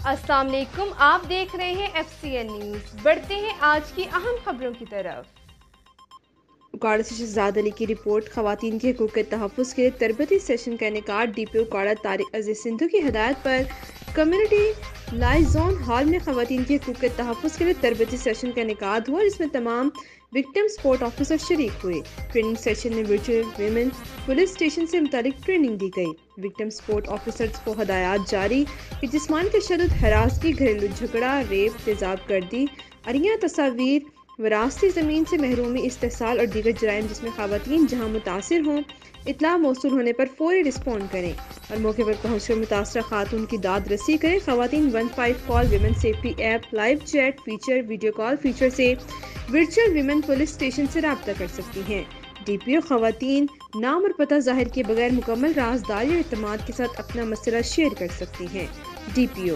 السلام علیکم، آپ دیکھ رہے ہیں FCN نیوز۔ بڑھتے ہیں آج کی اہم خبروں کی طرف۔ اوکاڑہ سے شہزاد علی کی رپورٹ، خواتین کے حقوق کے تحفظ کے لیے تربیتی سیشن کا انعقاد۔ DP اوکاڑہ طارق عزیز سندھو کی ہدایت پر کمیونٹی لائیزون ہال میں خواتین کے حقوق کے تحفظ کے لیے تربیتی سیشن کا انعقاد ہوا، جس میں تمام وکٹم سپورٹ آفیسر شریک ہوئے۔ ٹریننگ سیشن میں ورچوئل وویمن پولیس سٹیشن سے متعلق ٹریننگ دی گئی۔ وکٹم سپورٹ آفیسرز کو ہدایات جاری کہ جسمانی تشدد، ہراسگی، گھریلو جھگڑا، ریپ، تیزاب کردی، عریاں تصاویر، وراثتی زمین سے محرومی، استحصال اور دیگر جرائم جس میں خواتین جہاں متاثر ہوں، اطلاع موصول ہونے پر فوری رسپونڈ کریں اور موقع پر پہنچ کر متاثرہ خاتون کی داد رسی کریں۔ خواتین 15 call women safety app, live chat feature, video call feature سے ورچوئل ویمن پولیس سٹیشن سے رابطہ کر سکتی ہیں۔ DPO خواتین نام اور پتہ ظاہر کیے بغیر مکمل رازداری اور اعتماد کے ساتھ اپنا مسئلہ شیئر کر سکتی ہیں۔ DPO